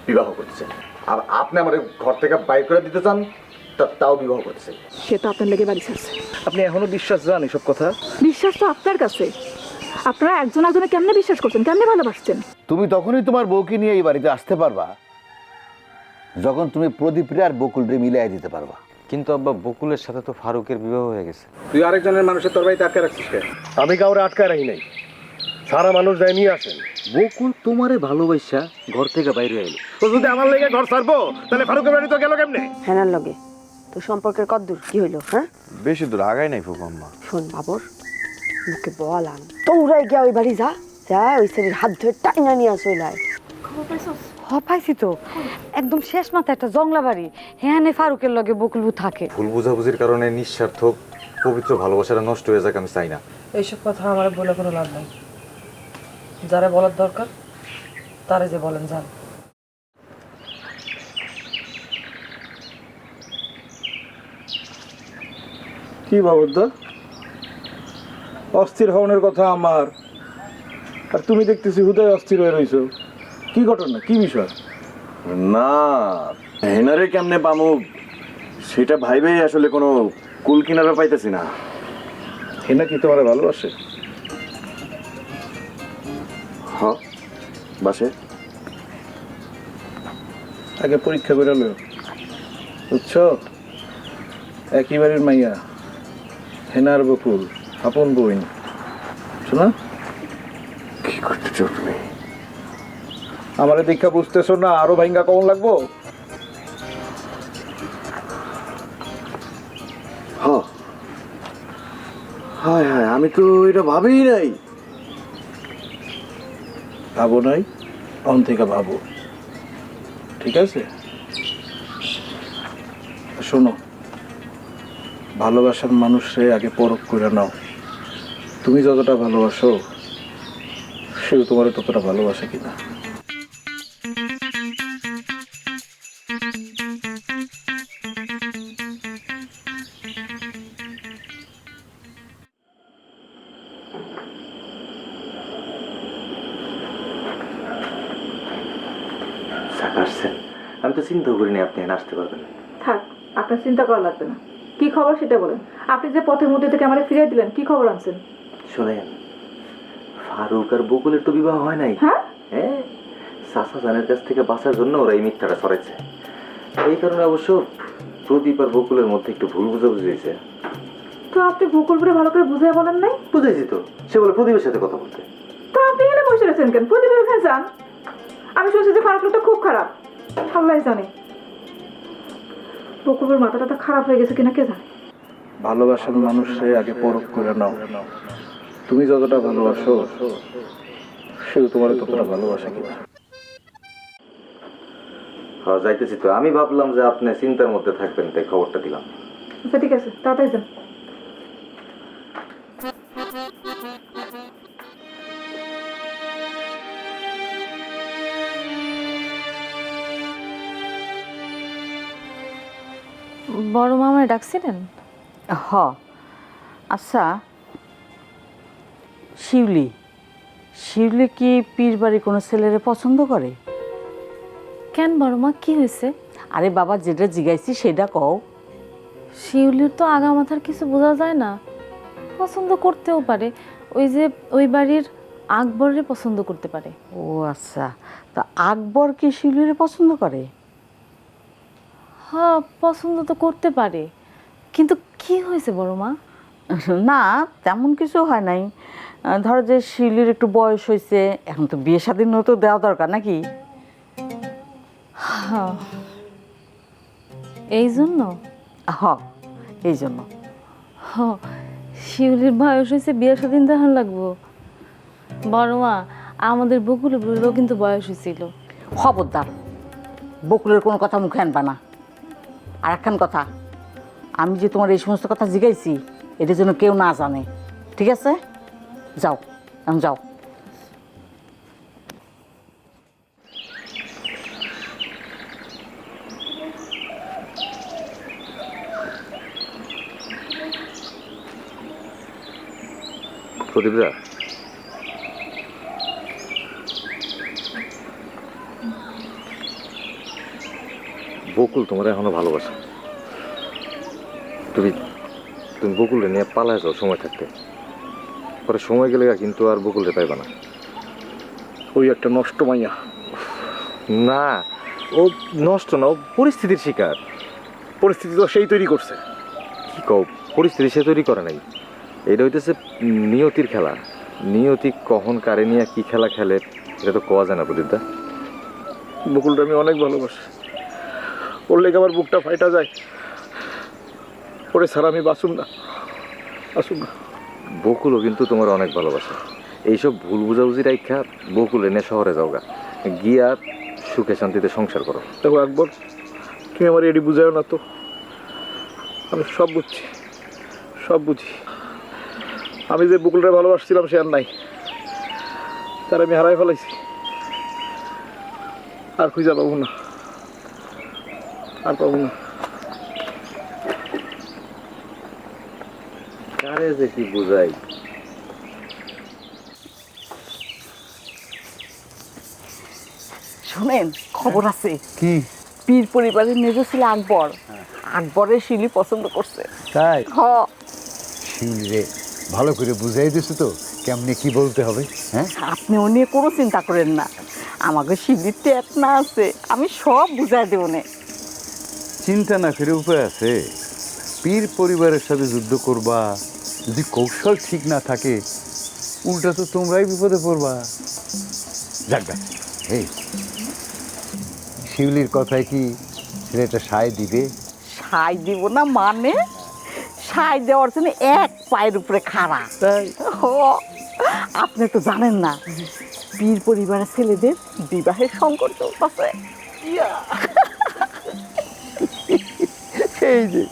বিবাহ করতেছেন, আর আপনি আমার ঘর থেকে বাইর করে দিতে চান, তাও বিবাহ করতেছেন। সে তো আপনার লেগে বাড়ি ছাড়ছে। আপনি এখনো বিশ্বাস জান এসব কথা? বিশ্বাস তো আপনার কাছে। আপনারা একজন একজনে কেমনে বিশ্বাস করছেন, কেমনে ভালোবাসছেন? তুমি তখনই তোমার বউকে নিয়ে এই বাড়িতে আসতে পারবা যখন তুমি প্রদীপরে আর বকুলরে মিলাই দিতে পারবা। কিন্তু আব্বা, বকুলের সাথে তো ফারুকের বিবাহ হয়ে গেছে। তুই আরেকজনের মানুষের তোর বাড়িতে আটকে রাখছিস কেন? আমি কাউরে আটকায় রাখি নাই, সারা মানুষ যায় নিয়ে আসেন। বকুল তোমারে ভালোবাসা ঘর থেকে বাইরে এলো। তো যদি আমার লেগে ঘর ছাড়বো তাহলে ফারুকের বাড়ি তো গেল কেমনে? হেনার লগে তো সম্পর্কের কদ্দূর কি হইলো? হ্যাঁ, বেশি দূর আগাই নাই ফুকু আম্মা। শোন বাবর, মুখে বলাম তো উড়াই গিয়া ওই বাড়ি যা যা, ওই ছেলের হাত ধরে টাইনা নিয়ে আসো। পাইছি তো, একদম শেষ মাথায় একটা জংলা বাড়ি, হ্যাঁ ফারুকের লগে বকুলবু থাকে। ভুল বুঝাবুঝির কারণে নিঃস্বার্থক পবিত্র ভালোবাসাটা নষ্ট হয়ে যাক আমি চাই না। এইসব কথা আমার বলে কোনো লাভ নাই। যারা বলার দরকার তারা যে বলেন যান। কি বাবুদা, অস্থির হওয়ার কথা আমার, আর তুমি দেখতেছি হুদায় অস্থির হয়ে রইছো। কি ঘটনা, কি বিষয়? না, হেনারে কেমনে পামু সেটা ভাইবেই আসলে কোনো কুল কিনারা পাইতেছি না। হেনা কি তোমার ভালোবাসে? হ্যাঁ বাসে। আগে পরীক্ষা করে লো, বুঝছো? একই বাড়ির মাইয়া, হেনার বকুল আপন বইন, শোনা? কি করতে চাও তুমি? আমার দীক্ষা বুঝতেছো না? আরো ভাঙ্গা কমন লাগবো? হায় হায়, আমি তো এটা ভাবিই নাই। ভাবো নাই, অন থেকে ভাবো, ঠিক আছে? শোনো, ভালোবাসার মানুষে আগে পরখ করে নাও। তুমি যতটা ভালোবাসো সেও তোমার ততটা ভালোবাসে কিনা। আমি তো চিন্তা করিনি আপনি আসতে পারবেন। থাক, আপনার চিন্তা করা লাগবে না। কি খবর সেটা বলেন। আপনি যে পথের মধ্যে থেকে আমার ফিরিয়ে দিলেন, কি খবর আনছেন? শোনেন, ফারুক আর বকুলের তো বিবাহ হয় নাই। হ্যাঁ, চাচা জানের কাছ থেকে বাঁচার জন্য ওরা এই মিথ্যাটা ছড়াইছে। এই কারণে অবশ্য প্রদীপ আর বকুলের মধ্যে একটু ভুল বুঝাবুঝি হয়েছে। তো আপনি বকুলপুরে ভালো করে বুঝিয়ে বলেন নাই? বুঝেছি তো, সে বলে প্রদীপের সাথে কথা বলতে। তো আপনি এখানে বসে রয়েছেন কেন? প্রদীপের ওখানে যান। আমি শুনছি যে ফারুক লোকটা খুব খারাপ, আল্লাহ জানে। বকুলের মাথাটা তো খারাপ হয়ে গেছে কিনা কে জানে। ভালোবাসার মানুষে আগে পরখ করে নাও। তুমি যতটা ভালোবাসো সেও তোমার ততটা ভালোবাসে কিনা। হ্যাঁ যাইতেছি তো। আমি ভাবলাম যে আপনি চিন্তার মধ্যে থাকবেন, তাই খবরটা দিলাম। আচ্ছা ঠিক আছে, তাড়াতাড়ি যান। বড় মামায় ডাকছিলেন? হ। আচ্ছা, শিউলি কি পীর বাড়ি কোনো ছেলেরে পছন্দ করে? কেন বড় মা, কি হয়েছে? আরে বাবা, যেটা জিগাইছি সেটা কও। শিউলির তো আগা মাথার কিছু বোঝা যায় না, পছন্দ করতেও পারে। ওই যে ওই বাড়ির আকবরের পছন্দ করতে পারে। ও আচ্ছা, তা আকবর কি শিউলিরে পছন্দ করে? হ্যাঁ, পছন্দ তো করতে পারে, কিন্তু কি হয়েছে বড় মা? না, তেমন কিছু হয় নাই। ধরো যে শিউলির একটু বয়স হয়েছে, এখন তো বিয়ে শাদীর তো দেওয়া দরকার নাকি? হ্যাঁ, এই জন্য। হ, এই জন্য। হ্যাঁ, শিউলির বয়স হয়েছে, বিয়ে স্বাধীন দেখান লাগবো। বড় মা, আমাদের বকুলের বুড়িরও কিন্তু বয়স হয়েছিল। খবরদার, বকুলের কোনো কথা মুখে আনবা না। আর একখান কথা, আমি যে তোমার এই সমস্ত কথা জিগাইছি এটা যেন কেউ না জানে, ঠিক আছে? যাও, এখন যাও। প্রদীপরা, বকুল তোমার এখনো ভালোবাসে। তুমি তুমি বকুলরে নিয়ে পালায় যাও সময় থাকতে, পরে সময় গেলে কিন্তু আর বকুলরে পাইবা না। ওই একটা নষ্ট মাইয়া। না, ও নষ্ট না, ও পরিস্থিতির শিকার। পরিস্থিতি তো সেই তৈরি করছে। কি কও, পরিস্থিতি সে তৈরি করে নাই, এটা হইতেছে নিয়তির খেলা। নিয়তি কখন কারে নিয়ে কি খেলা খেলে এটা তো কোয়া যায় না প্রদীপদা। বকুলটা আমি অনেক ভালোবাসি, ওর লেগে আমার বুকটা ফাইটা যায়। ওরে ছাড়া আমি বাঁচুম না। বকুলও কিন্তু তোমার অনেক ভালোবাসে। এইসব ভুল বুঝাবুঝি রাইখা বকুল এনে শহরে যাওগা, গিয়া সুখে শান্তিতে সংসার করো। দেখো একবার তুমি আমার এডি বুঝাও না তো, আমি সব বুঝছি, সব বুঝি। আমি যে বকুলটা ভালোবাসছিলাম সে আর নাই, তার আমি হারাই ফেলাইছি। আর খুঁজা পাবো না, আর পাবো না। কারে যে কি বুঝাই। শোনেন, খবর আছে। কি? পীর পরিবারের মেজো ছিল আকবর, আকবরের শিউলি পছন্দ করছে। তাই? হ। শিউলি রে ভালো করে বুঝাই দিছো তো কেমনে কি বলতে হবে? হ্যাঁ, আপনি ও নিয়ে কোনো চিন্তা করেন না, আমাকে শিউলির টেক না আছে, আমি সব বুঝাই দেব না। চিন্তা না করে উপায় আছে। পীর পরিবারের সাথে যুদ্ধ করবা, যদি কৌশল ঠিক না থাকে উল্টা তো তোমরাই বিপদে পড়বা। যাক, এই শিউলির কথায় কি ছেলেটা সায় দিবে? সাই দিব না মানে? সাই দেওয়ার জন্য এক পায়ের উপরে খাড়া। তাই? আপনি তো জানেন না, পীর পরিবারের ছেলেদের বিবাহের সংকট চলতেছে। এই যে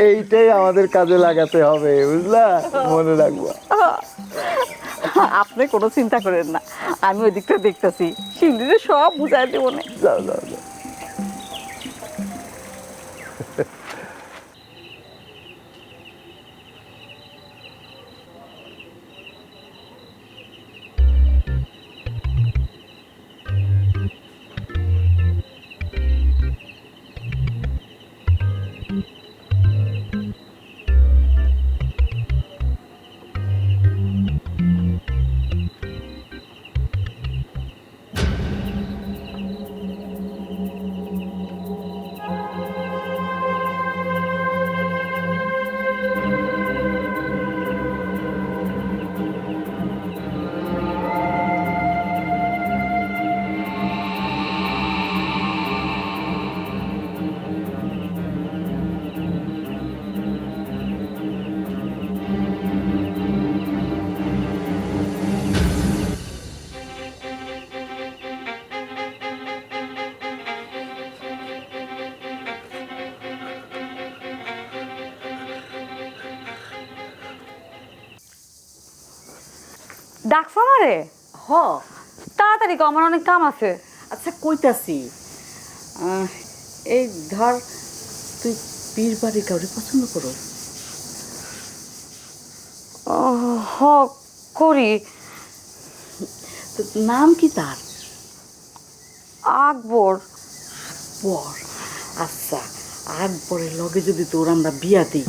এইটাই আমাদের কাজে লাগাতে হবে, বুঝলা? মনে রাখবো। আপনি কোনো চিন্তা করেন না, আমি ওই দিকটা দেখতেছি, শিউলিরে সব বুঝাই দেবো না। যাও যাও যাও। ডাকছো আমারে? হ। তাড়াতাড়ি কর, আমার অনেক কাম আছে। আচ্ছা কইতাছি, এই ধর তুই পীর বাড়ি কাউরে পছন্দ করো? হ, করি। তোর নাম কি তার? আকবর। আকবর? আচ্ছা, আকবরের লগে যদি তোর আমরা বিয়া দিই,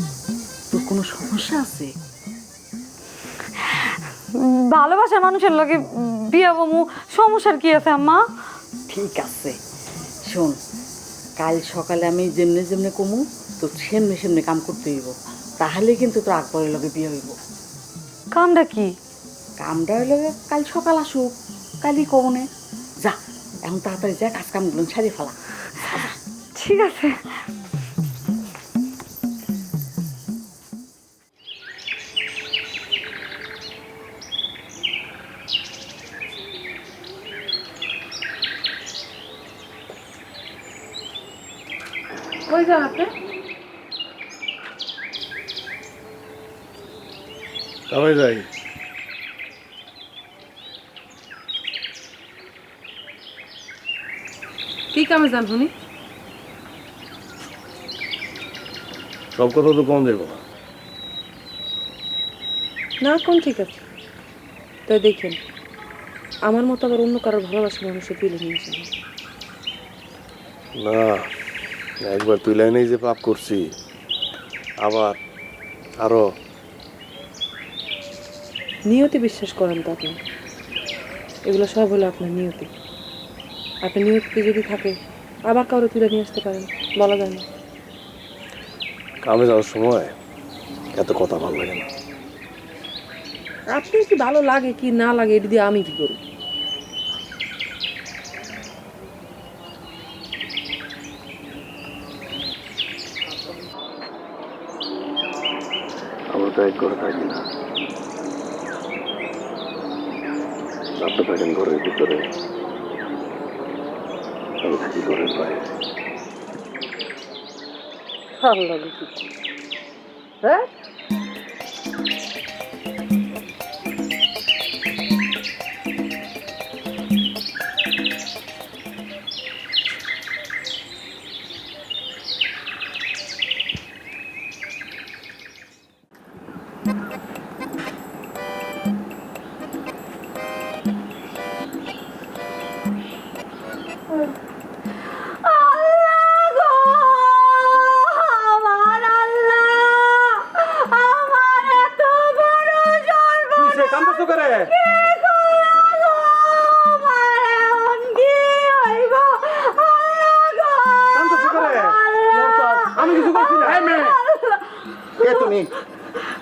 তোর কোনো সমস্যা আছে? ভালোবাসার মানুষের লগে বিয়া বমু, সমস্যার কি আছে আম্মা? ঠিক আছে, শোন, কাল সকালে আমি যেমনে যেমনে কমু তো সেমনে সেমনে কাম করতে হইব, তাহলে কিন্তু তোর আকবরের লগে বিয়ে হইব। কামটা কি? কামটা হইলে কাল সকাল আসুক, কালই কমনে। যা, এখন তাড়াতাড়ি যা, কাজ কামগুলো ছাড়িয়ে ফেলা। ঠিক আছে। কই যান আপনি? তবে যাই। কি কামে যান শুনি? সব কথা তো কম দেবো না। না, কোন ঠিক আছে, তাই দেখেন আমার মতো আবার অন্য কারোর ভালোবাসা মানুষের দিলে নিয়ে আসেন। না, একবার তুই লাইনেই যে পাপ করছি, আবার আরো নিয়তি বিশ্বাস করেন তো আপনি, এগুলো সব হলো আপনার নিয়তি। আপনার নিয়তি যদি থাকে আবার কারো তুলে নিয়ে আসতে পারেন, বলা যায় না। কামে যাওয়ার সময় এত কথা ভালো লাগে না। আপনার কি ভালো লাগে কি না লাগে এটা দিয়ে আমি কি করি? আমরা তো এক ঘরে থাকি না, আপনি থাকেন ঘরের ভিতরে, আমি থাকি ঘরের বাইরে। ভালো লাগে কি? হ্যাঁ, তুমি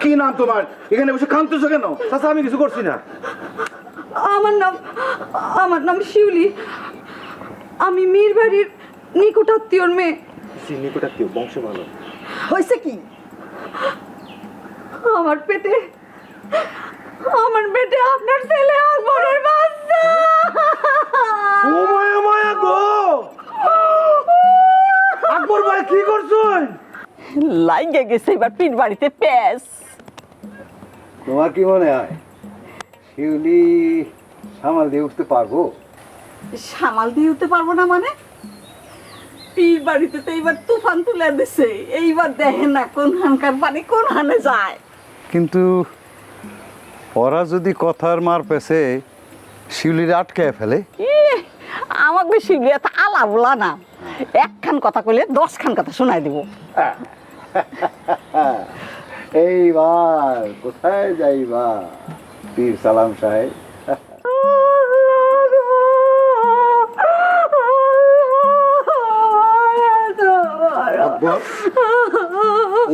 কি নাম তোমার? এখানে বসে কাঁদতেছো কেন? চাচা আমি কিছু করছি না। আমার নাম শিউলি। আমি মীর বাড়ির নিকটাত্মীয়র মেয়ে। নিকটাত্মীয় বংশ ভালো হয়েছে কি? আমার পেটে আপনার ছেলে আকবরের বাচ্চা। ও মায়া মায়া গো, আকবর ভাই কি করছেন? লাইগে গেছে এবার পীর বাড়িতে প্যাস। তোমার কি মনে হয় শিউলি সামাল দিয়ে উঠতে পারবো? সামাল দিয়ে উঠতে পারবো না মানে? পীর বাড়িতে তো এইবার তুফান তুলে দিছে, এইবার দেখে না কোন হানকার পানি কোন হানে যায়। কিন্তু ওরা যদি কথার মার পেছে শিউলির আটকায় ফেলে, আমাকে শিবলি এত আলা বলা না, একখান কথা কইলে 10 খান কথা শোনাই দিব। এইবার কোথায় যাইবা পীর সালাম সাহেব?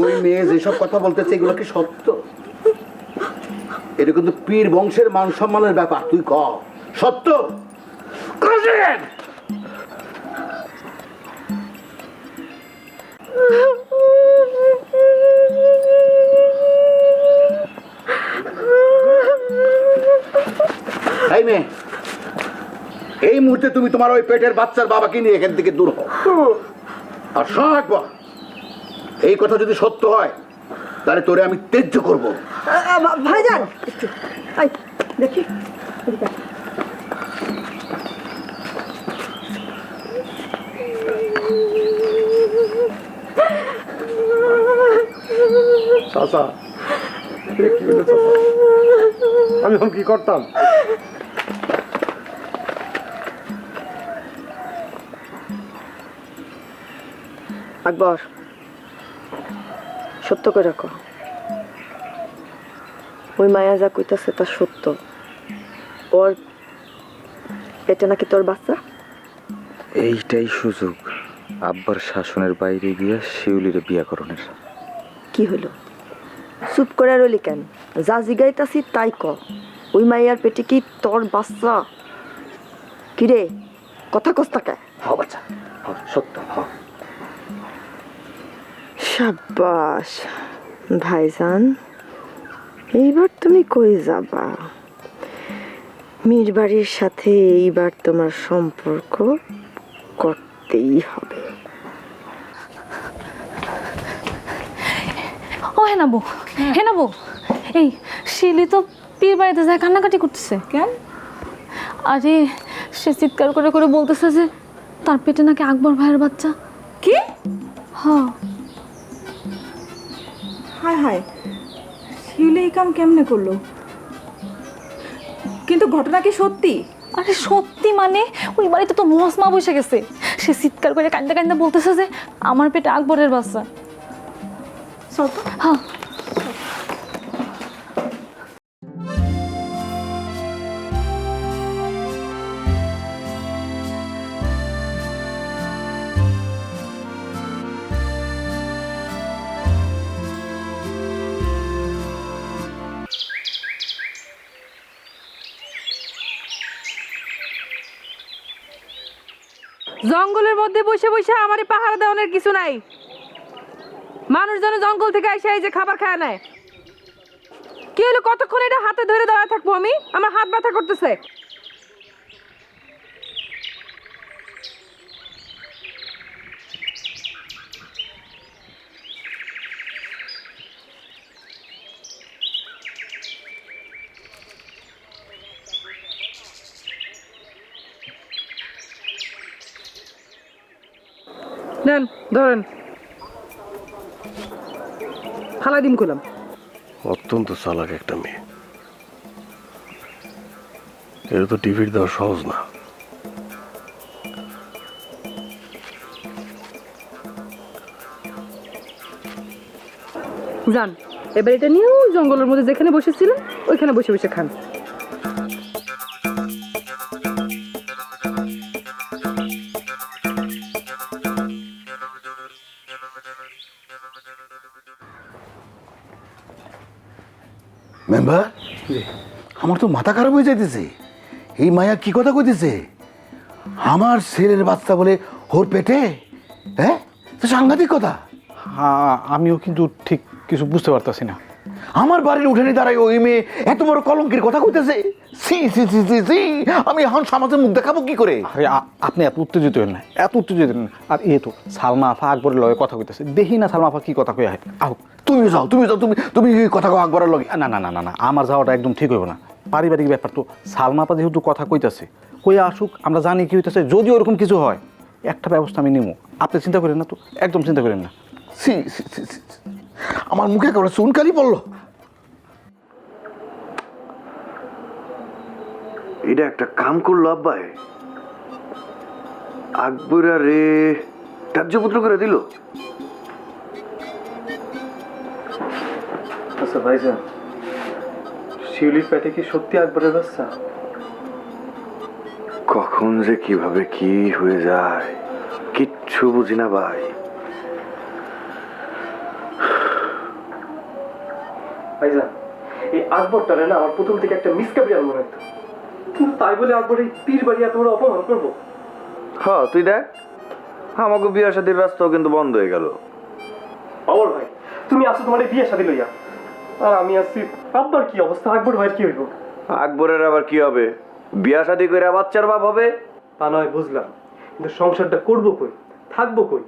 ওই মেয়ে যেসব কথা বলতেছে এগুলো কি সত্য? এটা কিন্তু পীর বংশের মান সম্মানের ব্যাপার, তুই ক সত্য? এই মেয়ে, এই মুহূর্তে তুমি তোমার ওই পেটের বাচ্চার বাবাকে নিয়ে এখান থেকে দূর হও। আর শোনো একবার, এই কথা যদি সত্য হয় তাহলে তোরে আমি ত্যায্য করবো। ভাইজান আই দেখি চাচা, আমি এখন কি করতাম? আকবর, সত্য করে রাখো, ওই মায়া যা কইতাছে তা সত্য। ওর এটা নাকি তোর বাচ্চা? এইটাই সুযোগ আব্বার শাসনের বাইরে গিয়া শিউলির বিয়া করণের। কি হলো? চুপ করে রইলি কেন? যা জিগাইতাছি তাই ক। ওই মাইয়ার পেটে কি তোর বাচ্চা? কিরে কথা কস্তাকে? হ বাচ্চা, হ সত্য, হ। সাব্বাস ভাইজান, এইবার তুমি কই যাবা? মীর বাড়ির সাথে এইবার তোমার সম্পর্ক করতেই হবে। ও হেনাবো, হেনাবো, এই শিলি তো পীর বাড়িতে যায় কান্নাকাটি করতেছে। কেন? আরে সে চিৎকার করে করে বলতেছে যে তার পেটে নাকি আকবর ভাইয়ের বাচ্চা। কি? হ্যাঁ। হায় হায়, শিউলি এই কাম কেমনে করলো? কিন্তু ঘটনা কি সত্যি? আরে সত্যি মানে ওই বাড়িতে তো মহাসমা বসে গেছে। সে চিৎকার করে কান্দা কান্দা বলতেছে যে আমার পেটে আকবরের বাচ্চা। চল তো। হ্যাঁ জঙ্গলের মধ্যে বসে বসে আমারে পাহারা দেওয়ানোর কিছু নাই। মানুষ যেন জঙ্গল থেকে এসে এই যে খাবার খায় নেয়। কি হলো, কতক্ষণ এটা হাতে ধরে দাঁড়ায় থাকবো আমি? আমার হাত ব্যথা করতেছে। নেন ধরেন, ফালা ডিম খুলাম। অত্যন্ত চালাক একটা মেয়ে, এটা তো টিভির দেওয়া সহজ না। যান, এবার এটা নিয়ে ওই জঙ্গলের মধ্যে যেখানে বসেছিলেন ওইখানে বসে বসে খান। মেম্বার, আমার তো মাথা খারাপ হয়ে যাইতেছে। এই মায়া কি কথা কইতেছে? আমার ছেলের বাচ্চা বলে ওর পেটে? হ্যাঁ, তো সাংঘাতিক কথা। হ্যাঁ, আমিও কিন্তু ঠিক কিছু বুঝতে পারতাছি না। আমার বাড়ির উঠেনি দাঁড়াই ওই মেয়ে এত বড় কলঙ্কের কথা কইতেছে। সি সি সি সি সি, আমি এখন সমাজে মুখ দেখাবো কি করে? আরে আপনি এত উত্তেজিত হন না, এত উত্তেজিত হন না। আর এ তো সালমা আফা আকবরের লগে কথা কইতেছে, দেখি না সালমা আফা কি কথা কই আহে। আহ, তুমি যাও, তুমি যাও, তুমি তুমি কথা কও আকবরের লগে। না না না না না, আমার যাওয়াটা একদম ঠিক হইব না। পারিবারিক ব্যাপার তো, সালমা আপা যেহেতু কথা কইতাছে, কইয়া আসুক, আমরা জানি কি হইতেছে। যদি ওরকম কিছু হয় একটা ব্যবস্থা আমি নিব। আপনি চিন্তা করেন না তো, একদম চিন্তা করেন না। সি সি সি সি, আমার মুখে কেবল চুনকালি পড়লো। এটা একটা কাম করলো আব্বাই, আকবরা রে ত্যায্যপুত্র করে দিল। আচ্ছা ভাইজান, শিউলির পেটে কি সত্যি আকবরের বাচ্চা? কখন যে কিভাবে কি হয়ে যায় কিচ্ছু বুঝি না ভাই। ভাইজান, এই আকবরটারে না আমার প্রথম থেকে একটা মিসক্যাপিটাল মনে হতো, কিন্তু তাই বলে আকবর এই পীর বাড়ি এত বড় অপমান করবো? হ্যাঁ তুই দেখ, আমাকে বিয়ে শাদীর রাস্তাও কিন্তু বন্ধ হয়ে গেল। বাবর ভাই, তুমি আসো তোমার এই বিয়ে শাদী লইয়া, আর আমি আসছি আব্বার কি অবস্থা, আকবর ভাইয়ের কি হইব? আকবরের আবার কি হবে? বিয়া শাদী করে বাচ্চার বাপ হবে। তা নয় বুঝলাম, কিন্তু সংসারটা করবো কই, থাকবো কই?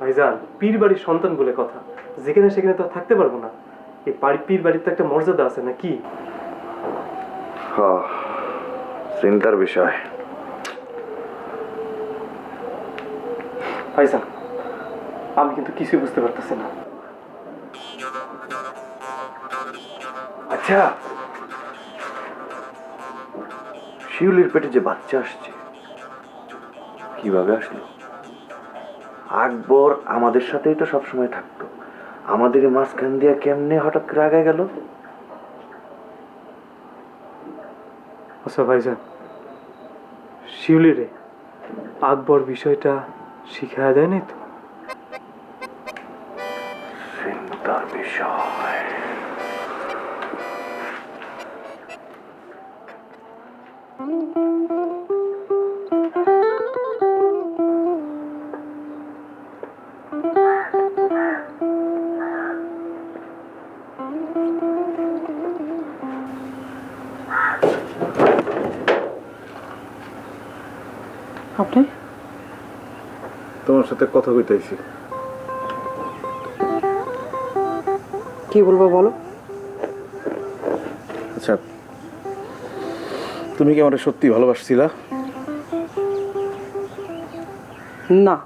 ভাইজান, পীর বাড়ির সন্তান বলে কথা, যেখানে সেখানে তো আর থাকতে পারবো না। এই বাড়ি পীর বাড়ির তো একটা মর্যাদা আছে নাকি? হ্যাঁ, চিন্তার বিষয়। ভাইজান, আমি কিন্তু কিছুই বুঝতে পারতেছি না। আচ্ছা, শিউলির পেটে যে বাচ্চা আসছে কিভাবে আসলো? আকবর আমাদের সাথেই তো সবসময় থাকতো, আমাদের মাঝখান দিয়ে কেমনে হঠাৎ করে আগায় গেল? আচ্ছা ভাইজান, শিউলিরে আকবর বিষয়টা শিখায়া দেয় নাই তো? চিন্তার বিষয়। আপনি? তোমার সাথে কথা কইতেছি। কি বলবো বলো। আচ্ছা, তুমি কি আমার সত্যি ভালোবাসছিলা? না,